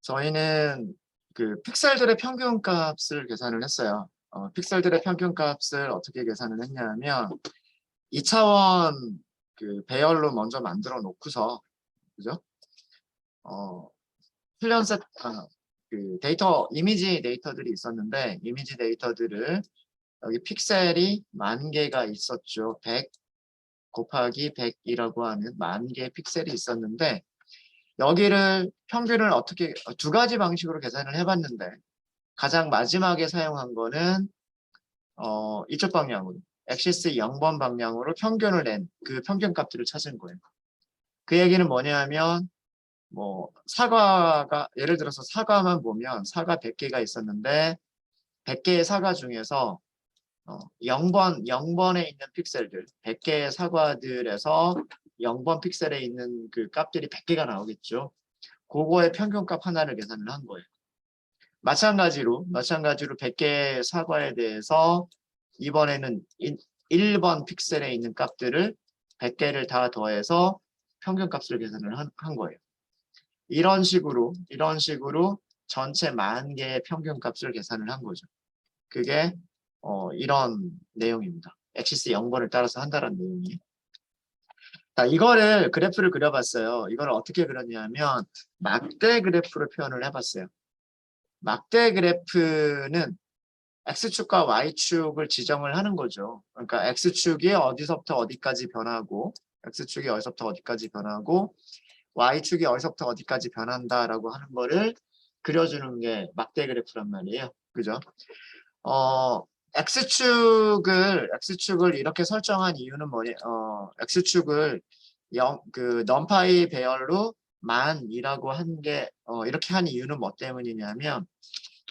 저희는 그 픽셀들의 평균값을 계산을 했어요. 픽셀들의 평균값을 어떻게 계산을 했냐면 2차원 그 배열로 먼저 만들어 놓고서, 그죠? 훈련셋 그 데이터 이미지 데이터들이 있었는데, 이미지 데이터들을 여기 픽셀이 10,000개가 있었죠. 100 곱하기 100이라고 하는 10,000개의 픽셀이 있었는데, 여기를 평균을 어떻게 두 가지 방식으로 계산을 해봤는데, 가장 마지막에 사용한 거는 이쪽 방향으로 엑시스 0번 방향으로 평균을 낸 그 평균 값들을 찾은 거예요. 그 얘기는 뭐냐면, 뭐 사과가 예를 들어서 사과만 보면 사과 100개가 있었는데 100개의 사과 중에서 0번에 있는 픽셀들, 100개의 사과들에서 0번 픽셀에 있는 그 값들이 100개가 나오겠죠. 그거의 평균값 하나를 계산을 한 거예요. 마찬가지로 100개의 사과에 대해서 이번에는 1번 픽셀에 있는 값들을 100개를 다 더해서 평균값을 계산을 한 거예요. 이런 식으로 전체 10,000개의 평균값을 계산을 한 거죠. 그게 이런 내용입니다. 엑시스 0번을 따라서 한다는 내용이. 자, 이거를 그래프를 그려봤어요. 이걸 어떻게 그렸냐면 막대 그래프로 표현을 해봤어요. 막대 그래프는 X축과 Y축을 지정을 하는 거죠. 그러니까 X축이 어디서부터 어디까지 변하고, X축이 어디서부터 어디까지 변하고, Y축이 어디서부터 어디까지 변한다라고 하는 거를 그려주는 게 막대 그래프란 말이에요. 그죠? X축을 이렇게 설정한 이유는 X축을 넘파이 배열로 만이라고 한 게, 이렇게 한 이유는 뭐 때문이냐면,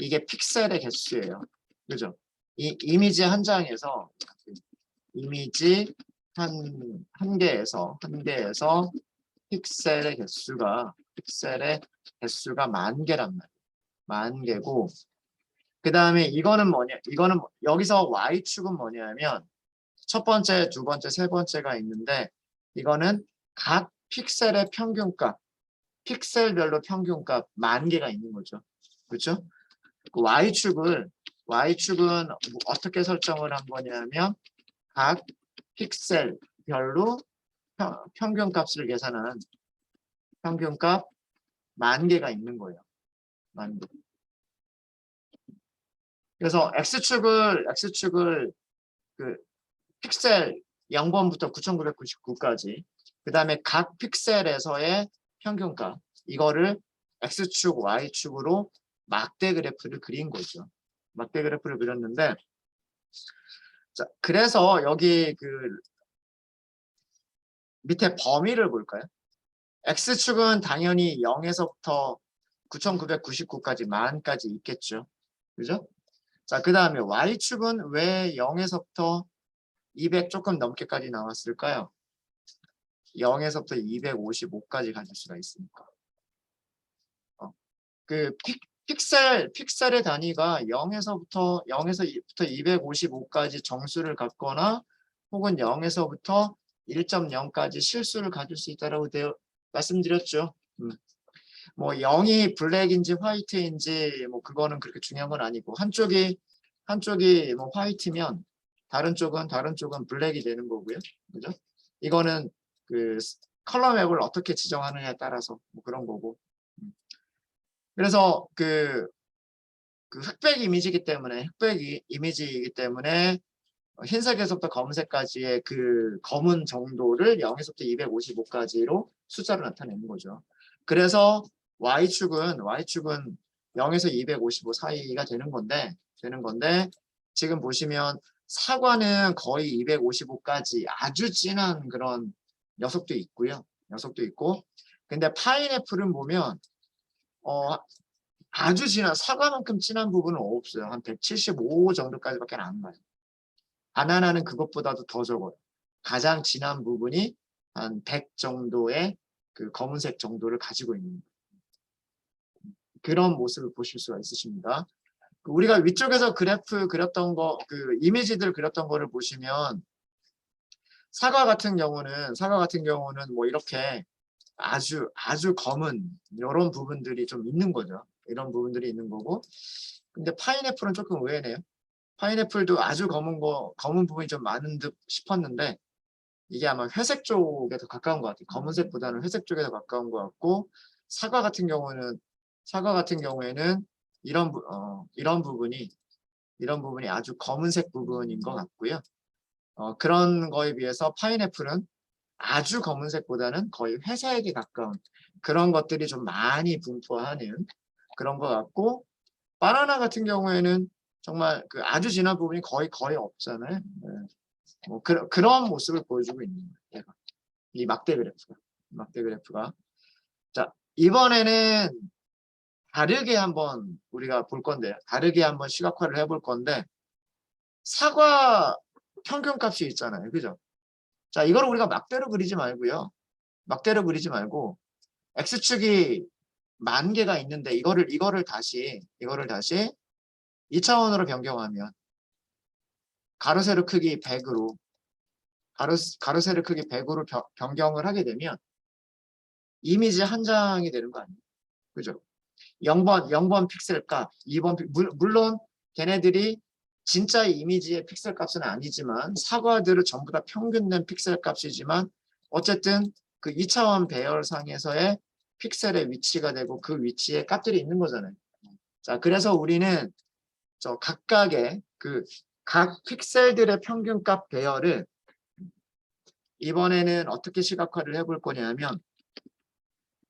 이게 픽셀의 개수예요. 그죠? 이 이미지 한 장에서, 이미지 한 개에서 픽셀의 개수가 10,000개란 말이에요. 10,000개고, 그 다음에 여기서 Y축은 뭐냐면, 첫 번째, 두 번째, 세 번째가 있는데, 이거는 각 픽셀의 평균값, 픽셀별로 평균값 10,000개가 있는 거죠. 그렇죠? 그 Y축은 어떻게 설정을 한 거냐면, 각 픽셀별로 평균값을 계산한 평균값 10,000개가 있는 거예요. 10,000개. 그래서 X축을 그 픽셀 0번부터 9,999까지, 그 다음에 각 픽셀에서의 평균값, 이거를 X축, Y축으로 막대 그래프를 그린 거죠. 막대 그래프를 그렸는데, 자, 그래서 여기 그 밑에 범위를 볼까요? X축은 당연히 0에서부터 9,999까지, 만까지 있겠죠. 그죠? 자, 그 다음에 Y축은 왜 0에서부터 200 조금 넘게까지 나왔을까요? 0에서부터 255까지 가질 수가 있으니까. 그 픽셀의 단위가 0에서부터 255까지 정수를 갖거나, 혹은 0에서부터 1.0까지 실수를 가질 수 있다라고 말씀드렸죠. 뭐 0이 블랙인지 화이트인지 뭐 그거는 그렇게 중요한 건 아니고, 한쪽이 뭐 화이트면 다른 쪽은 블랙이 되는 거고요. 그죠? 이거는 그 컬러 맵을 어떻게 지정하느냐에 따라서 뭐 그런 거고. 그래서 그 흑백 이미지이기 때문에 흰색에서부터 검은색까지의 그 검은 정도를 0에서부터 255까지로 숫자로 나타내는 거죠. 그래서 Y축은 0에서 255 사이가 되는 건데, 지금 보시면 사과는 거의 255까지 아주 진한 그런 녀석도 있고요. 근데 파인애플은 보면 아주 진한, 사과만큼 진한 부분은 없어요. 한 175 정도까지밖에 안 나요. 바나나는 그것보다도 더 적어요. 가장 진한 부분이 한 100 정도의 그 검은색 정도를 가지고 있는 그런 모습을 보실 수가 있으십니다. 우리가 위쪽에서 그래프 그렸던 거, 그 이미지들 그렸던 거를 보시면, 사과 같은 경우는 뭐 이렇게 아주 검은 이런 부분들이 좀 있는 거죠. 이런 부분들이 있는 거고. 근데 파인애플은 조금 의외네요. 파인애플도 아주 검은 부분이 좀 많은 듯 싶었는데 이게 아마 회색 쪽에 더 가까운 것 같아요. 검은색보다는 회색 쪽에 더 가까운 것 같고 사과 같은 경우에는 이런 부분이 아주 검은색 부분인 것 같고요. 그런 거에 비해서 파인애플은 아주 검은색보다는 거의 회색에 가까운 그런 것들이 좀 많이 분포하는 그런 것 같고 바나나 같은 경우에는 정말 그 아주 진한 부분이 거의 없잖아요. 네. 그런 모습을 보여주고 있는 거예요. 이 막대 그래프가. 자, 이번에는 다르게 한번 우리가 볼 건데요. 다르게 한번 시각화를 해볼 건데 사과 평균값이 있잖아요. 그죠? 자, 이거를 우리가 막대로 그리지 말고 x축이 10,000개가 있는데 이거를 다시 2차원으로 변경하면 가로 세로 크기 100으로 가로 세로 크기 100으로 변경을 하게 되면 이미지 한 장이 되는 거 아니에요? 그죠? 0번 픽셀 값, 2번 물론 걔네들이 진짜 이미지의 픽셀 값은 아니지만 사과들은 전부 다 평균된 픽셀 값이지만 어쨌든 그 2차원 배열상에서의 픽셀의 위치가 되고 그 위치에 값들이 있는 거잖아요. 자, 그래서 우리는 저 각각의 각 픽셀들의 평균값 배열을 이번에는 어떻게 시각화를 해볼 거냐면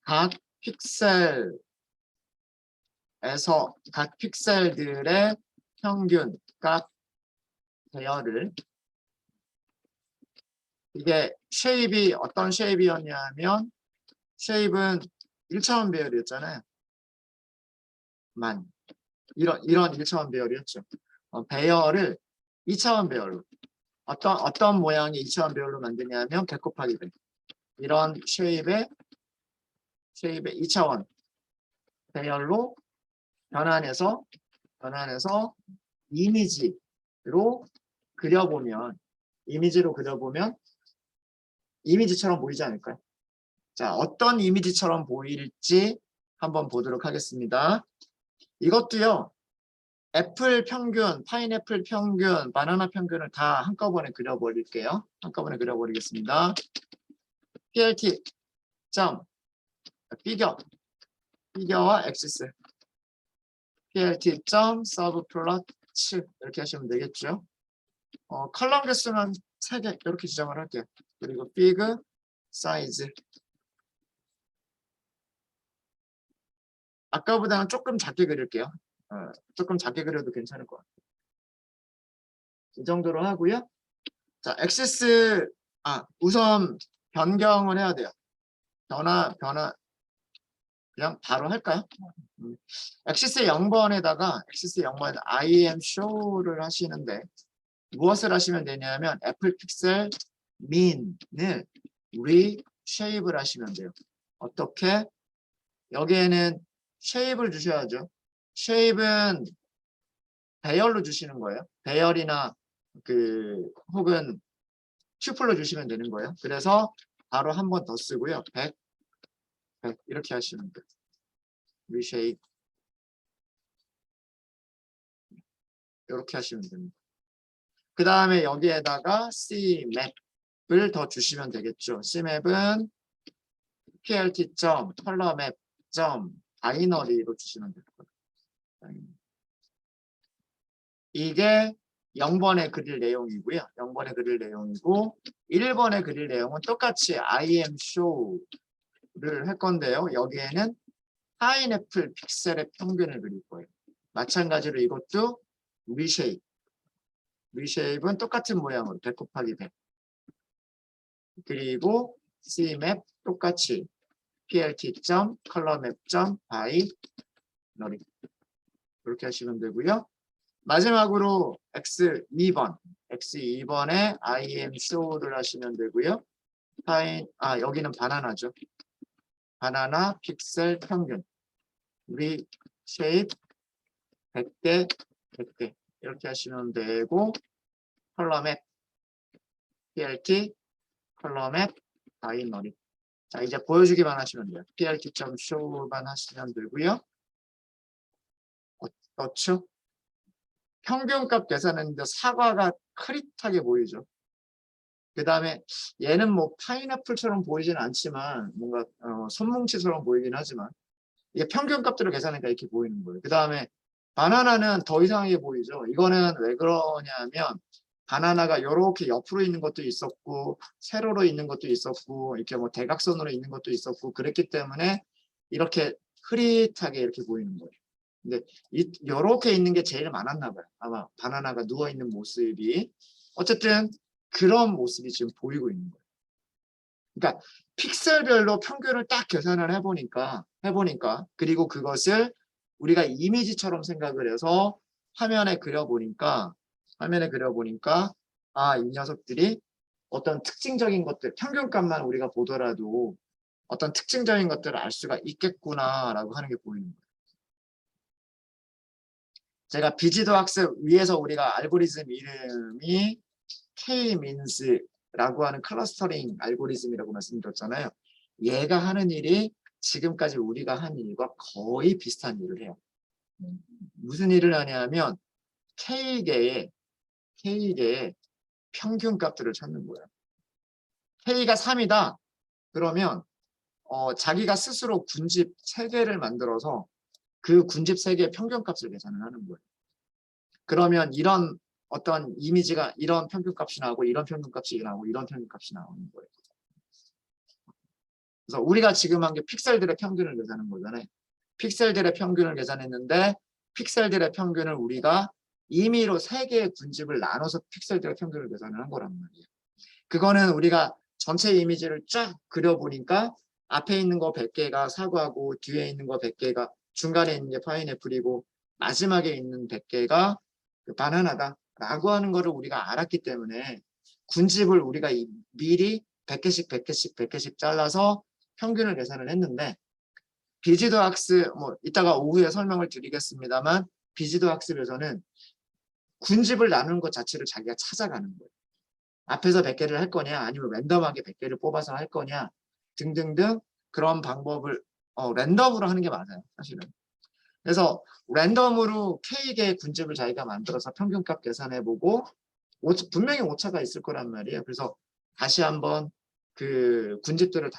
각 픽셀들의 평균값 배열을 이게 쉐입이 어떤 쉐입이었냐면 쉐입은 1차원 배열이었잖아요. 이런 1차원 배열이었죠. 배열을 2차원 배열로 어떤 모양의 2차원 배열로 만드냐면 100 곱하기 100 이런 쉐입의 2차원 배열로 변환해서 이미지로 그려보면 이미지처럼 보이지 않을까요? 자, 어떤 이미지처럼 보일지 한번 보도록 하겠습니다. 이것도요. 애플 평균, 파인애플 평균, 바나나 평균을 다 한꺼번에 그려버릴게요. 한꺼번에 그려버리겠습니다. plt 점 피겨와 엑시스 plt 점 서브 플롯 7 이렇게 하시면 되겠죠. 컬럼 개수는 3개 이렇게 지정을 할게요. 그리고 피그 사이즈 아까보다는 조금 작게 그릴게요. 조금 작게 그려도 괜찮을 것 같아요. 이 정도로 하고요. 자, 엑시스 우선 변경을 해야 돼요. 변화 그냥 바로 할까요? 엑시스 0번에다가 I am show를 하시는데 무엇을 하시면 되냐면 애플 픽셀 min을 reshape를 하시면 돼요. 어떻게? 여기에는 shape을 주셔야죠. shape은 배열로 주시는 거예요. 배열이나 혹은 튜플로 주시면 되는 거예요. 그래서 바로 한 번 더 쓰고요. 100 이렇게 하시면 돼요. reshape 이렇게 하시면 됩니다. 그 다음에 여기에다가 cmap을 더 주시면 되겠죠. cmap은 plt.colormap.binary로 주시면 될 거예요. 이게 0번에 그릴 내용이고요. 0번에 그릴 내용이고 1번에 그릴 내용은 똑같이 I am show를 할 건데요. 여기에는 파인애플 픽셀의 평균을 그릴 거예요. 마찬가지로 이것도 reshape은 똑같은 모양으로 100 곱하기 100 그리고 cmap 똑같이 plt.colormap.binary 이렇게 하시면 되고요. 마지막으로 X2번에 I am show를 하시면 되고요. 여기는 바나나죠. 바나나 픽셀 평균 reshape 100대 100대 이렇게 하시면 되고 컬럼앱 plt 컬럼앱 binary 자, 이제 보여주기만 하시면 돼요. plt.show만 하시면 되고요. 어떻죠? 평균값 계산했는데 사과가 흐릿하게 보이죠. 그 다음에 얘는 뭐 파인애플처럼 보이진 않지만 뭔가 손뭉치처럼 보이긴 하지만 이게 평균값들을 계산하니까 이렇게 보이는 거예요. 그 다음에 바나나는 더 이상하게 보이죠. 이거는 왜 그러냐면 바나나가 이렇게 옆으로 있는 것도 있었고 세로로 있는 것도 있었고 이렇게 뭐 대각선으로 있는 것도 있었고 그랬기 때문에 이렇게 흐릿하게 이렇게 보이는 거예요. 근데 이렇게 있는 게 제일 많았나 봐요. 아마 바나나가 누워 있는 모습이 어쨌든 그런 모습이 지금 보이고 있는 거예요. 그러니까 픽셀별로 평균을 딱 계산을 해보니까 그리고 그것을 우리가 이미지처럼 생각을 해서 화면에 그려보니까 아, 이 녀석들이 어떤 특징적인 것들, 평균값만 우리가 보더라도 어떤 특징적인 것들을 알 수가 있겠구나라고 하는 게 보이는 거예요. 제가 비지도 학습 위에서 우리가 알고리즘 이름이 K-means라고 하는 클러스터링 알고리즘이라고 말씀드렸잖아요. 얘가 하는 일이 지금까지 우리가 한 일과 거의 비슷한 일을 해요. 무슨 일을 하냐면 K개의 평균값들을 찾는 거예요. K가 3이다. 그러면 자기가 스스로 군집 3개를 만들어서 그 군집 3개의 평균값을 계산을 하는 거예요. 그러면 이런 어떤 이미지가 이런 평균값이 나오고 이런 평균값이 나오고 이런 평균값이 나오는 거예요. 그래서 우리가 지금 한 게 픽셀들의 평균을 계산한 거잖아요. 픽셀들의 평균을 계산했는데 픽셀들의 평균을 우리가 임의로 3개의 군집을 나눠서 픽셀들의 평균을 계산을 한 거란 말이에요. 그거는 우리가 전체 이미지를 쫙 그려보니까 앞에 있는 거 100개가 사과고 뒤에 있는 거 100개가 중간에 있는 게 파인애플이고 마지막에 있는 100개가 그 바나나다 라고 하는 거를 우리가 알았기 때문에 군집을 우리가 미리 100개씩 100개씩 100개씩 잘라서 평균을 계산을 했는데 비지도 학습 뭐 이따가 오후에 설명을 드리겠습니다만 비지도 학습에서는 군집을 나누는 것 자체를 자기가 찾아가는 거예요. 앞에서 100개를 할 거냐 아니면 랜덤하게 100개를 뽑아서 할 거냐 등등등 그런 방법을 랜덤으로 하는 게 맞아요. 사실은. 그래서 랜덤으로 K개의 군집을 자기가 만들어서 평균값 계산해보고 분명히 오차가 있을 거란 말이에요. 그래서 다시 한번 그 군집들을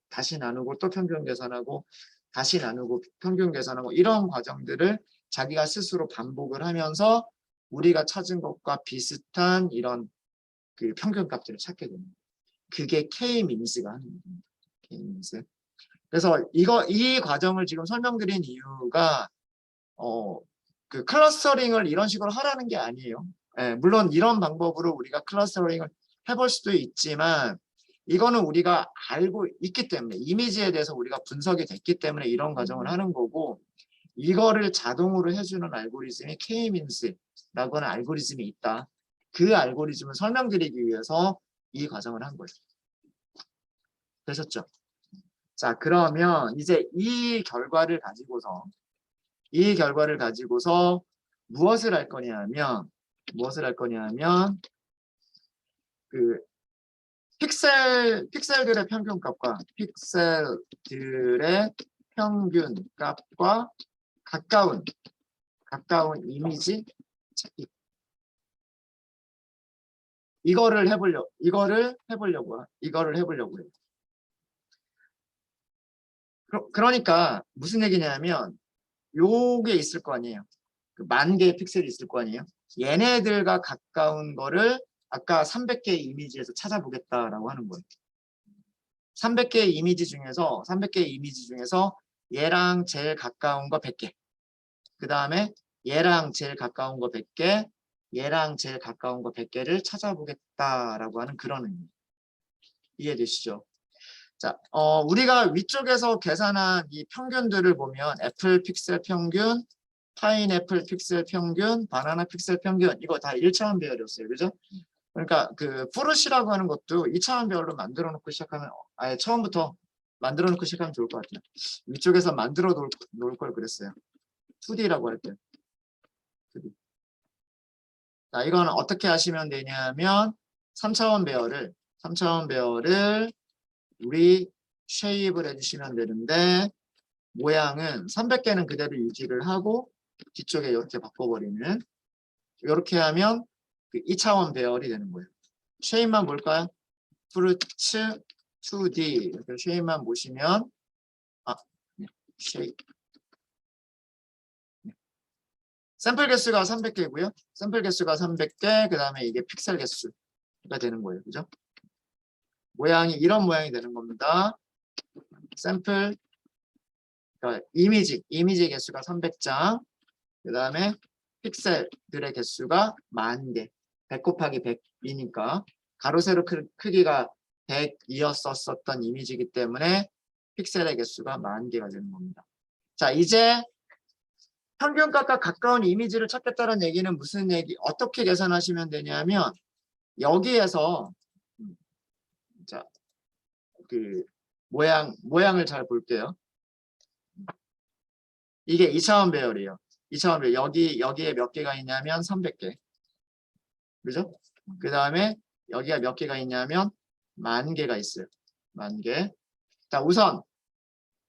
다시 나누고 또 평균 계산하고 다시 나누고 평균 계산하고 이런 과정들을 자기가 스스로 반복을 하면서 우리가 찾은 것과 비슷한 이런 그 평균값들을 찾게 됩니다. 그게 K-means가 하는 겁니다. K-means. 그래서 이 과정을 지금 설명드린 이유가 그 클러스터링을 이런 식으로 하라는 게 아니에요. 예, 물론 이런 방법으로 우리가 클러스터링을 해볼 수도 있지만 이거는 우리가 알고 있기 때문에 이미지에 대해서 우리가 분석이 됐기 때문에 이런 과정을 하는 거고 이거를 자동으로 해주는 알고리즘이 K-means라고 하는 알고리즘이 있다. 그 알고리즘을 설명드리기 위해서 이 과정을 한 거예요. 되셨죠? 자, 그러면 이제 이 결과를 가지고서 무엇을 할 거냐면 그 픽셀들의 평균값과 픽셀들의 평균값과 가까운 이미지 찾기. 이거를 해보려고 해요. 그러니까 무슨 얘기냐면 요게 있을 거 아니에요. 그 10,000개의 픽셀이 있을 거 아니에요. 얘네들과 가까운 거를 아까 300개의 이미지에서 찾아보겠다라고 하는 거예요. 300개의 이미지 중에서 얘랑 제일 가까운 거 100개. 그 다음에 얘랑 제일 가까운 거 100개, 얘랑 제일 가까운 거 100개를 찾아보겠다라고 하는 그런 의미. 이해되시죠? 자, 우리가 위쪽에서 계산한 이 평균들을 보면 애플 픽셀 평균, 파인애플 픽셀 평균, 바나나 픽셀 평균 이거 다 1차원 배열이었어요. 그죠? 그러니까 그 푸르시라고 하는 것도 2차원 배열로 만들어 놓고 시작하면 아예 처음부터 만들어 놓고 시작하면 좋을 것 같아요. 위쪽에서 만들어 놓을 걸 그랬어요. 2D라고 할 때. 2D. 자, 이건 어떻게 하시면 되냐면 3차원 배열을 우리 쉐입을 해주시면 되는데 모양은 300개는 그대로 유지를 하고 뒤쪽에 이렇게 바꿔버리는 이렇게 하면 그 2차원 배열이 되는 거예요. 쉐입만 볼까요? 프루츠 2D 이렇게 쉐입만 보시면 쉐입 샘플 개수가 300개고요. 샘플 개수가 300개 그 다음에 이게 픽셀 개수가 되는 거예요. 그죠? 모양이 이런 모양이 되는 겁니다. 샘플 그러니까 이미지 개수가 300장 그 다음에 픽셀들의 개수가 10,000개 100 곱하기 100이니까 가로 세로 크기가 100이었었던 이미지이기 때문에 픽셀의 개수가 10,000개가 되는 겁니다. 자 이제 평균값과 가까운 이미지를 찾겠다는 얘기는 무슨 얘기 어떻게 계산하시면 되냐면 여기에서 자 그 모양을 잘 볼게요. 이게 2차원 배열이에요. 2차원 배열 여기에 몇 개가 있냐면 300개. 그죠? 그 다음에 여기가 몇 개가 있냐면 10,000개가 있어요. 10,000개. 자, 우선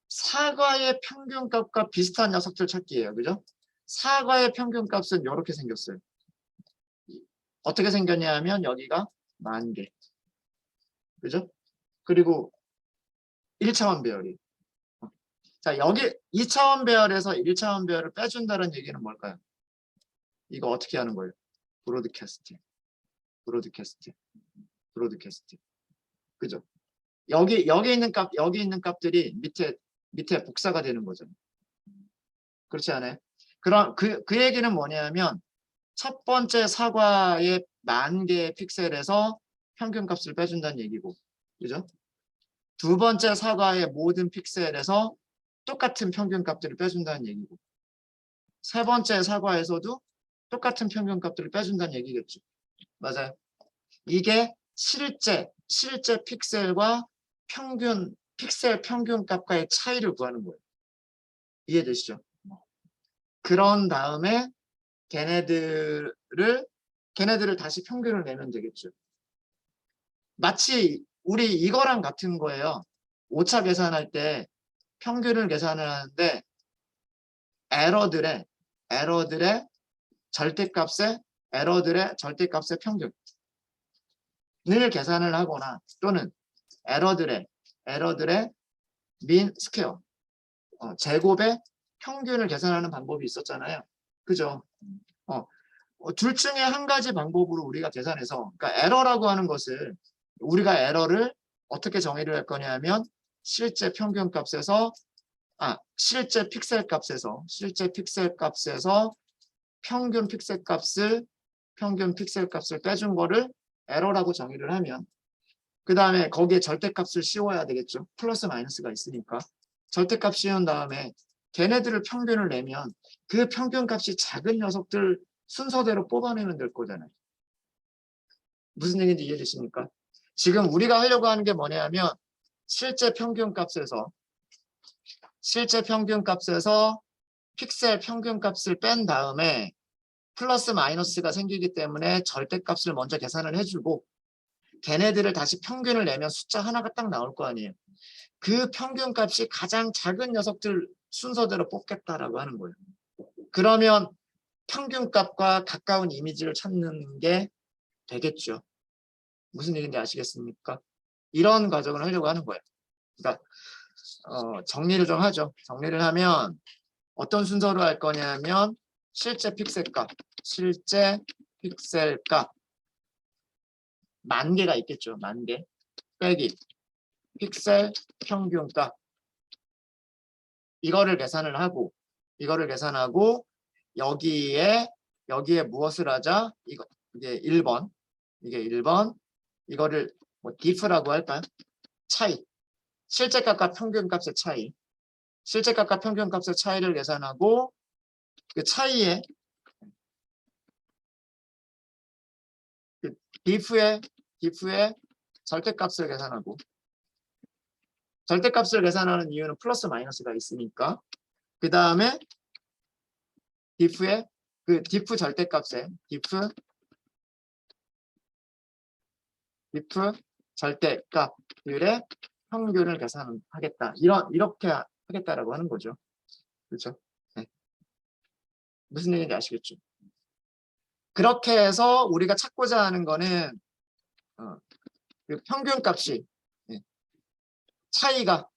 사과의 평균값과 비슷한 녀석들 찾기예요. 그죠? 사과의 평균값은 이렇게 생겼어요. 어떻게 생겼냐면 여기가 10,000개. 그죠? 그리고 1차원 배열이. 자, 여기 2차원 배열에서 1차원 배열을 빼준다는 얘기는 뭘까요? 이거 어떻게 하는 거예요? 브로드캐스팅. 그죠? 여기 있는 값들이 밑에 복사가 되는 거죠. 그렇지 않아요? 그럼 그 얘기는 뭐냐면 첫 번째 사과의 10,000개의 픽셀에서 평균값을 빼준다는 얘기고, 그죠? 두 번째 사과의 모든 픽셀에서 똑같은 평균값들을 빼준다는 얘기고, 세 번째 사과에서도 똑같은 평균값들을 빼준다는 얘기겠죠. 맞아요. 이게 실제 픽셀과 픽셀 평균값과의 차이를 구하는 거예요. 이해되시죠? 그런 다음에 걔네들을 다시 평균을 내면 되겠죠. 마치 우리 이거랑 같은 거예요. 오차 계산할 때 평균을 계산을 하는데 에러들의 절대값의 평균을 계산을 하거나 또는 에러들의 민 스퀘어 제곱의 평균을 계산하는 방법이 있었잖아요. 그죠? 둘 중에 한 가지 방법으로 우리가 계산해서 그러니까 에러라고 하는 것을 우리가 에러를 어떻게 정의를 할 거냐면 실제 평균값에서 실제 픽셀 값에서 평균 픽셀 값을 빼준 거를 에러라고 정의를 하면 그 다음에 거기에 절대값을 씌워야 되겠죠. 플러스 마이너스가 있으니까 절대값 씌운 다음에 걔네들을 평균을 내면 그 평균값이 작은 녀석들 순서대로 뽑아내면 될 거잖아요. 무슨 얘기인지 이해되십니까? 지금 우리가 하려고 하는 게 뭐냐면 실제 평균값에서 픽셀 평균값을 뺀 다음에 플러스 마이너스가 생기기 때문에 절대값을 먼저 계산을 해주고 걔네들을 다시 평균을 내면 숫자 하나가 딱 나올 거 아니에요. 그 평균값이 가장 작은 녀석들 순서대로 뽑겠다라고 하는 거예요. 그러면 평균값과 가까운 이미지를 찾는 게 되겠죠. 무슨 얘기인지 아시겠습니까? 이런 과정을 하려고 하는 거예요. 그러니까 정리를 좀 하죠. 정리를 하면 어떤 순서로 할 거냐면 실제 픽셀값 10,000개가 있겠죠. 10,000개 빼기 픽셀 평균값 이거를 계산을 하고 여기에 무엇을 하자? 이게 1번 이거를 뭐 diff라고 할까요? 차이 실제값과 평균값의 차이 실제값과 평균값의 차이를 계산하고 그 차이에 그 diff의 절대값을 계산하고 절대값을 계산하는 이유는 플러스 마이너스가 있으니까 그 다음에 diff의 그 diff 절대값의 diff 절대값들의 평균을 계산하겠다. 이렇게 하겠다라고 하는 거죠. 그렇죠? 네. 무슨 얘기인지 아시겠죠? 그렇게 해서 우리가 찾고자 하는 거는 그 평균값이 네. 차이가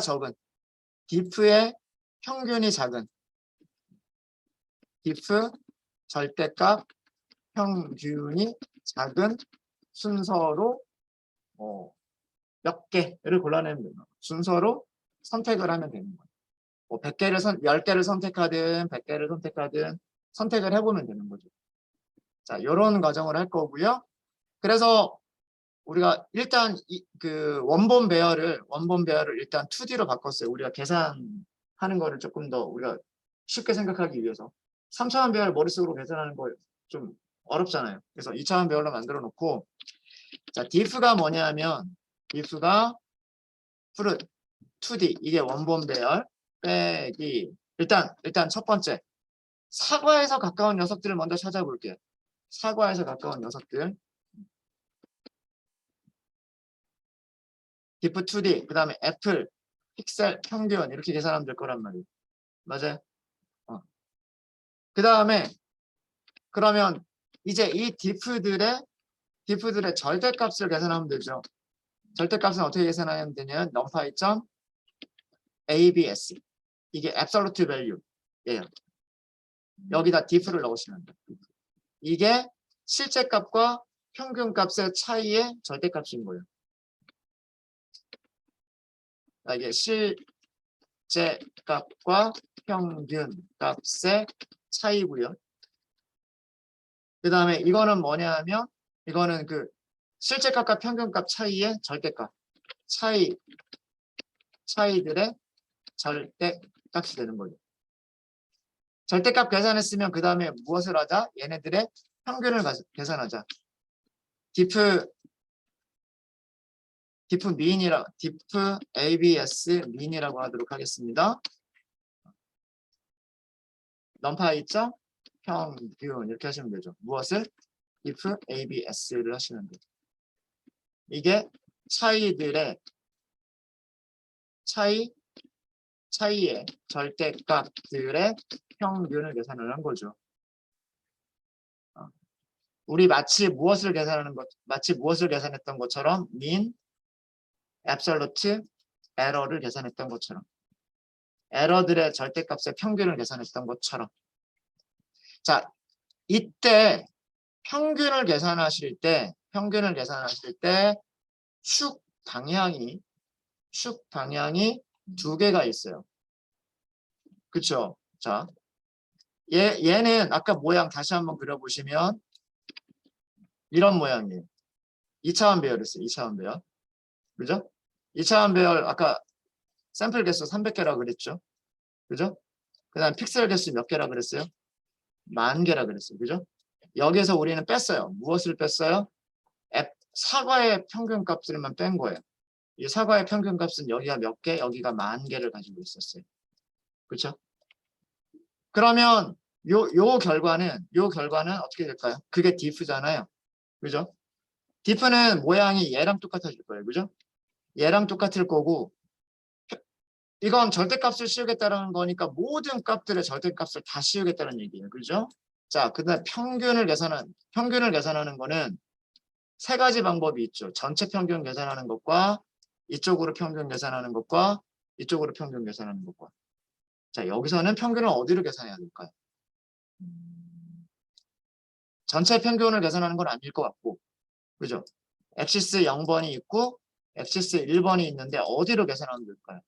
적은 diff의 평균이 작은 diff 절대값 평균이 작은 순서로 몇 개를 골라내면 되는 거예요. 순서로 선택을 하면 되는 거예요. 뭐 10개를 선택하든 100개를 선택하든 선택을 해보면 되는 거죠. 자, 이런 과정을 할 거고요. 그래서 우리가 일단 그 원본 배열을 일단 2D로 바꿨어요. 우리가 계산하는 거를 조금 더 우리가 쉽게 생각하기 위해서 3차원 배열 머릿속으로 계산하는 거 좀 어렵잖아요. 그래서 2차원 배열로 만들어 놓고 자, diff가 뭐냐면 diff가 풀은 2D 이게 원본 배열 빼기 일단 첫 번째 사과에서 가까운 녀석들을 먼저 찾아볼게요. 사과에서 가까운 녀석들 diff 2D 그 다음에 애플 픽셀 평균 이렇게 계산하면 될 거란 말이에요. 맞아요? 그 다음에 그러면 이제 이 diff들의 절대값을 계산하면 되죠. 절대값은 어떻게 계산하면 되냐면 numpy 점 abs 이게 absolute value예요. 여기다 diff를 넣으시면 돼요. 이게 실제값과 평균값의 차이의 절대값인 거예요. 이게 실제값과 평균값의 차이고요. 그 다음에 이거는 뭐냐 하면 이거는 그 실제값과 평균값 차이의 절대값 차이들의 절대값이 되는 거죠. 절대값 계산했으면 그 다음에 무엇을 하자? 얘네들의 평균을 계산하자. diff abs mean이라고 하도록 하겠습니다. numpy 점 평균 이렇게 하시면 되죠. 무엇을? diff abs를 하시면 돼요. 이게 차이의 절대값들의 평균을 계산을 한 거죠. 우리 마치 무엇을 계산했던 것처럼 mean, absolute, error를 계산했던 것처럼 에러들의 절대값의 평균을 계산했던 것처럼 자 이때 평균을 계산하실 때 축 방향이 두 개가 있어요. 그쵸? 자, 얘는 아까 모양 다시 한번 그려보시면 이런 모양이에요. 2차원 배열이었어요. 2차원 배열. 그죠? 2차원 배열 아까 샘플 개수 300개라고 그랬죠? 그죠? 그 다음 픽셀 개수 몇 개라 그랬어요? 10,000개라 그랬어요. 그죠? 여기에서 우리는 뺐어요. 무엇을 뺐어요? 사과의 평균값들만 뺀 거예요. 이 사과의 평균값은 여기가 몇 개, 여기가 10,000개를 가지고 있었어요. 그렇죠? 그러면 요 결과는 어떻게 될까요? 그게 diff잖아요. 그죠? diff는 모양이 얘랑 똑같아질 거예요. 그죠? 얘랑 똑같을 거고 이건 절대값을 씌우겠다는 거니까 모든 값들의 절대값을 다 씌우겠다는 얘기예요. 그죠? 자, 그다음에 평균을 계산하는 거는 세 가지 방법이 있죠. 전체 평균 계산하는 것과 이쪽으로 평균 계산하는 것과 이쪽으로 평균 계산하는 것과. 자, 여기서는 평균을 어디로 계산해야 될까요? 전체 평균을 계산하는 건 아닐 것 같고. 그죠? 엑시스 0번이 있고 엑시스 1번이 있는데 어디로 계산하면 될까요?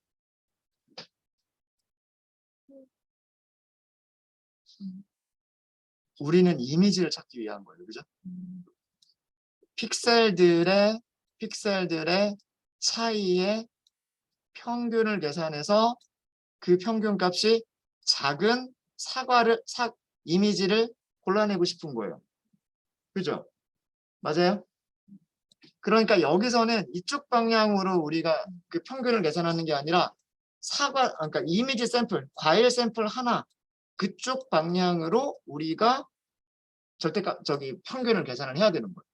우리는 이미지를 찾기 위한 거예요. 그죠? 픽셀들의 차이의 평균을 계산해서 그 평균값이 작은 이미지를 골라내고 싶은 거예요. 그죠? 맞아요? 그러니까 여기서는 이쪽 방향으로 우리가 그 평균을 계산하는 게 아니라 그러니까 이미지 샘플, 과일 샘플 하나 그쪽 방향으로 우리가 평균을 계산을 해야 되는 거예요.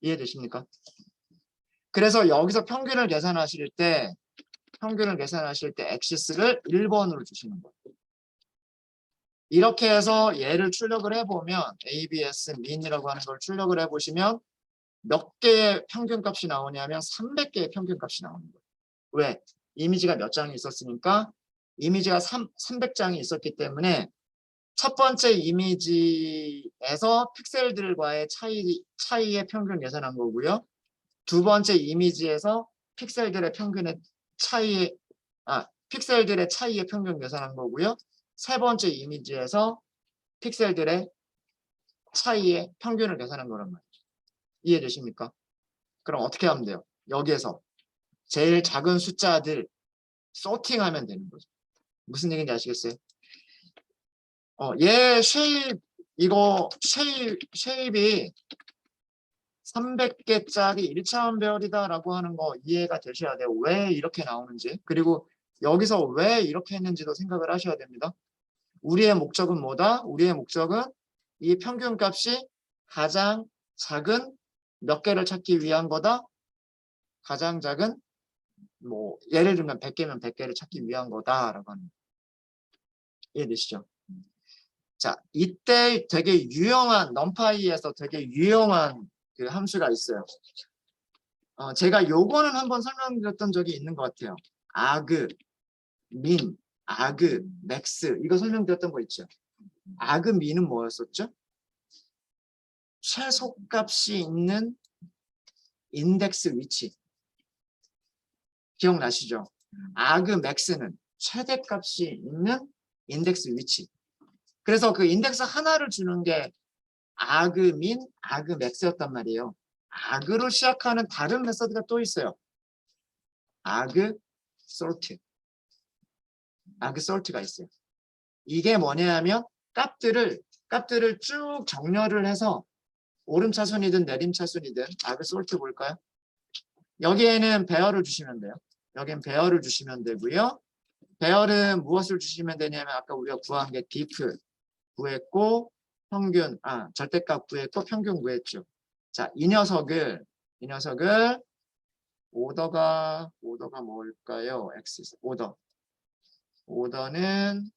이해되십니까? 그래서 여기서 평균을 계산하실 때 엑시스를 1번으로 주시는 거예요. 이렇게 해서 얘를 출력을 해보면 ABS 민이라고 하는 걸 출력을 해보시면 몇 개의 평균값이 나오냐면 300개의 평균값이 나오는 거예요. 왜? 이미지가 몇 장이 있었으니까 이미지가 300장이 있었기 때문에 첫 번째 이미지에서 픽셀들과의 차이의 평균 계산한 거고요. 두 번째 이미지에서 픽셀들의 차이의 평균 계산한 거고요. 세 번째 이미지에서 픽셀들의 차이의 평균을 계산한 거란 말이에요. 이해되십니까? 그럼 어떻게 하면 돼요? 여기에서 제일 작은 숫자들 소팅하면 되는 거죠. 무슨 얘기인지 아시겠어요? 얘 쉐입이 300개짜리 1차원 배열이다라고 하는 거 이해가 되셔야 돼요. 왜 이렇게 나오는지. 그리고 여기서 왜 이렇게 했는지도 생각을 하셔야 됩니다. 우리의 목적은 뭐다? 우리의 목적은 이 평균값이 가장 작은 몇 개를 찾기 위한 거다. 가장 작은 뭐 예를 들면 100개면 100개를 찾기 위한 거다라고 하는 거. 이해되시죠? 자, 이때 되게 유용한 넘파이에서 되게 유용한 그 함수가 있어요. 제가 요거는 한번 설명드렸던 적이 있는 것 같아요. 아그, 민, 아그, 맥스 이거 설명드렸던 거 있죠. 아그, 민은 뭐였었죠? 최소값이 있는 인덱스 위치. 기억나시죠? 아그, 맥스는 최대값이 있는 인덱스 위치. 그래서 그 인덱스 하나를 주는 게 아그, 민, 아그, 맥스였단 말이에요. 아그로 시작하는 다른 메서드가 또 있어요. 아그, 솔트. 아그, 솔트가 있어요. 이게 뭐냐면 값들을 쭉 정렬을 해서 오름차순이든 내림차순이든 아그, 솔트 볼까요? 여기에는 배열을 주시면 돼요. 여기는 배열을 주시면 되고요. 배열은 무엇을 주시면 되냐면 아까 우리가 구한 게 diff 구했고 평균, 절대값 구했고 평균 구했죠. 자, 이 녀석을 오더가 뭘까요? X 오더는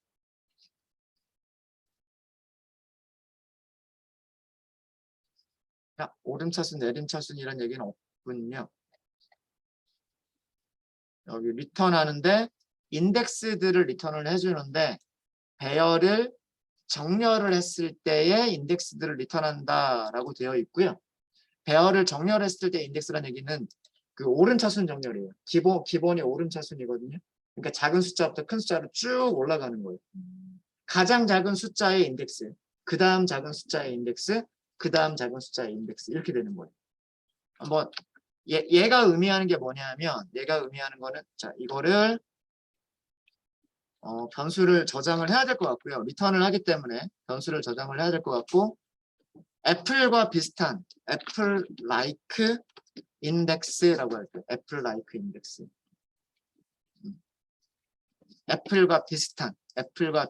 오름차순, 내림차순 이런 얘기는 없군요. 여기 리턴하는데 인덱스들을 리턴을 해주는데 배열을 정렬을 했을 때의 인덱스들을 리턴한다라고 되어 있고요. 배열을 정렬했을 때 인덱스라는 얘기는 그 오름차순 정렬이에요. 기본이 오름차순이거든요. 그러니까 작은 숫자부터 큰 숫자로 쭉 올라가는 거예요. 가장 작은 숫자의 인덱스, 그 다음 작은 숫자의 인덱스, 그 다음 작은 숫자의 인덱스 이렇게 되는 거예요. 한번 얘가 의미하는 게 뭐냐면 얘가 의미하는 거는 자 이거를 변수를 저장을 해야 될 것 같고요. 리턴을 하기 때문에 변수를 저장을 해야 될 것 같고 애플과 비슷한 애플 like index라고 할게요. 애플 like index. 애플과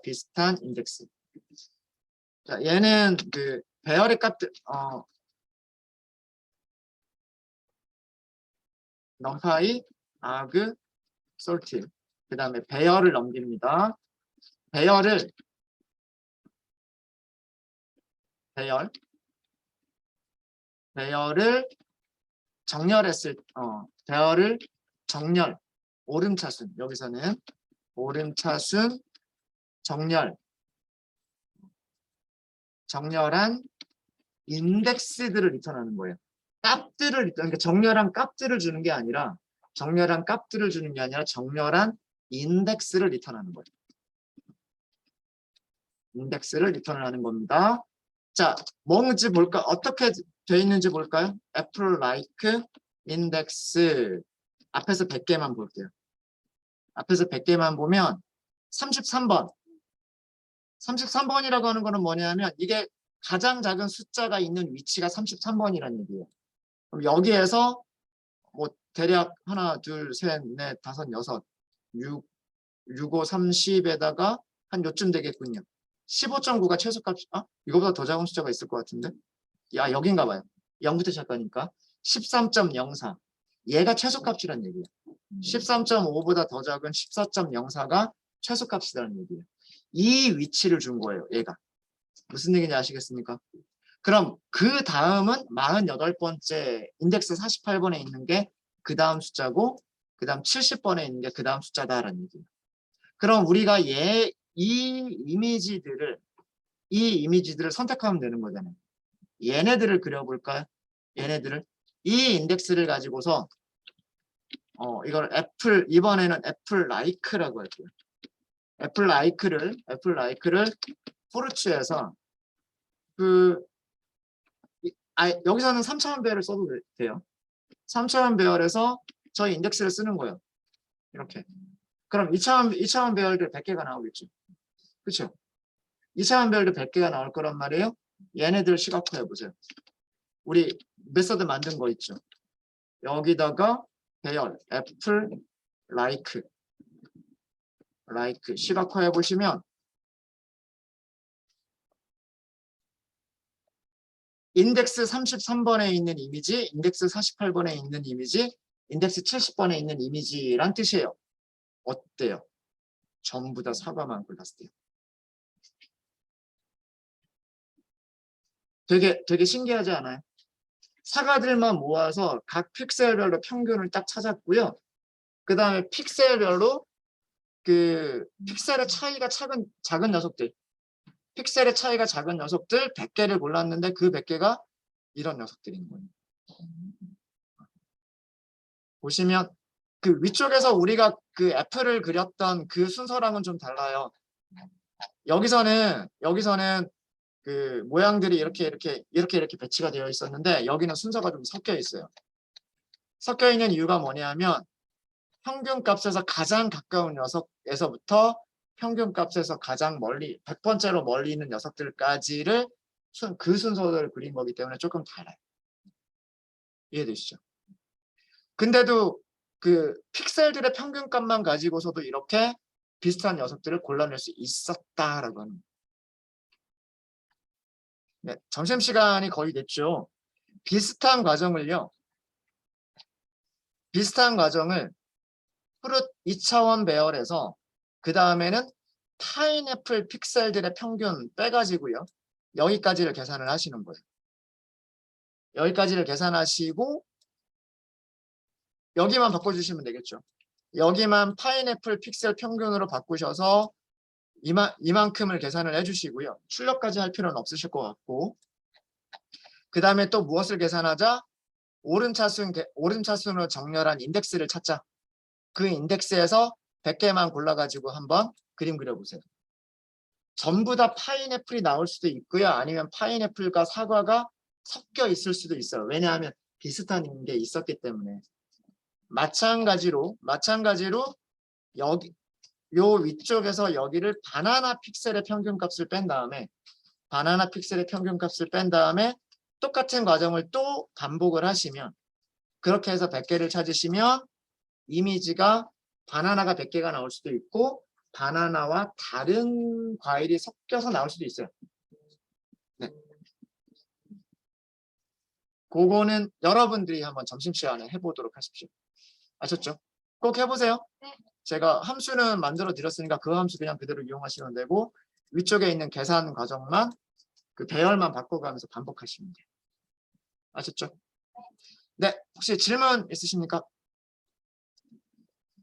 비슷한 인덱스. 자, 얘는 그 배열의 값들 numpy, arg, sort. 그 다음에 배열을 넘깁니다. 배열을 정렬했을 배열을 오름차순 여기서는 오름차순 정렬한 인덱스들을 리턴하는 거예요. 그러니까 정렬한 값들을 주는 게 아니라 정렬한 인덱스를 리턴하는 거예요. 인덱스를 리턴을 하는 겁니다. 자, 뭔지 볼까? 어떻게 돼 있는지 볼까요? 애플 like index 앞에서 100개만 볼게요. 앞에서 100개만 보면 33번이라고 하는 거는 뭐냐면 이게 가장 작은 숫자가 있는 위치가 33번이라는 얘기예요. 그럼 여기에서 뭐 대략 하나, 둘, 셋, 넷, 다섯, 여섯, 6, 5, 30에다가 한 요쯤 되겠군요. 15.9가 최소값, 이거보다 더 작은 숫자가 있을 것 같은데? 여긴가 봐요. 0부터 시작하니까. 13.04. 얘가 최소값이란 얘기예요. 13.5보다 더 작은 14.04가 최소값이라는 얘기예요. 이 위치를 준 거예요. 얘가. 무슨 얘기인지 아시겠습니까? 그럼 그 다음은 48번째 인덱스 48번에 있는 게 그 다음 숫자고 그 다음 70번에 있는 게 그 다음 숫자다라는 얘기예요. 그럼 우리가 이 이미지들을 선택하면 되는 거잖아요. 얘네들을 그려볼까요? 얘네들을. 이 인덱스를 가지고서 이걸 이번에는 애플 라이크라고 할게요. 애플 라이크를 포르츠에서 여기서는 3차원 배열을 써도 돼요. 3차원 배열에서 저희 인덱스를 쓰는 거예요. 이렇게. 그럼 2차원 배열들 100개가 나오겠죠. 그렇죠? 2차원 배열도 100개가 나올 거란 말이에요. 얘네들 시각화해 보세요. 우리 메서드 만든 거 있죠. 여기다가 배열 애플 라이크 시각화해 보시면 인덱스 33번에 있는 이미지, 인덱스 48번에 있는 이미지, 인덱스 70번에 있는 이미지란 뜻이에요. 어때요? 전부 다 사과만 골랐을 때요. 되게 신기하지 않아요? 사과들만 모아서 각 픽셀별로 평균을 딱 찾았고요. 그 다음에 픽셀별로 픽셀의 차이가 작은 녀석들, 픽셀의 차이가 작은 녀석들 100개를 골랐는데 그 100개가 이런 녀석들인 거예요. 보시면 그 위쪽에서 우리가 그 애플을 그렸던 그 순서랑은 좀 달라요. 여기서는 그 모양들이 이렇게 배치가 되어 있었는데 여기는 순서가 좀 섞여 있어요. 섞여 있는 이유가 뭐냐면 평균값에서 가장 가까운 녀석에서부터 평균값에서 가장 멀리 100번째로 멀리 있는 녀석들까지를 그 순서를 그린 거기 때문에 조금 달라요. 이해되시죠? 근데도 그 픽셀들의 평균값만 가지고서도 이렇게 비슷한 녀석들을 골라낼 수 있었다라고 하는. 네, 점심시간이 거의 됐죠. 비슷한 과정을 푸릇 2차원 배열에서 그 다음에는 파인애플 픽셀들의 평균 빼가지고요. 여기까지를 계산을 하시는 거예요. 여기까지를 계산하시고 여기만 바꿔주시면 되겠죠. 여기만 파인애플 픽셀 평균으로 바꾸셔서 이만큼을 계산을 해주시고요. 출력까지 할 필요는 없으실 것 같고 그 다음에 또 무엇을 계산하자? 오른차순으로 정렬한 인덱스를 찾자. 그 인덱스에서 100개만 골라가지고 한번 그림 그려보세요. 전부 다 파인애플이 나올 수도 있고요. 아니면 파인애플과 사과가 섞여 있을 수도 있어요. 왜냐하면 비슷한 게 있었기 때문에. 마찬가지로 여기 요 위쪽에서 여기를 바나나 픽셀의 평균값을 뺀 다음에 똑같은 과정을 또 반복을 하시면 그렇게 해서 100개를 찾으시면 이미지가 바나나가 100개가 나올 수도 있고 바나나와 다른 과일이 섞여서 나올 수도 있어요. 네. 그거는 여러분들이 한번 점심시간에 해보도록 하십시오. 아셨죠? 꼭 해보세요. 네. 제가 함수는 만들어 드렸으니까 그 함수 그냥 그대로 이용하시면 되고 위쪽에 있는 계산 과정만 그 배열만 바꿔가면서 반복하시면 돼요. 아셨죠? 네. 혹시 질문 있으십니까?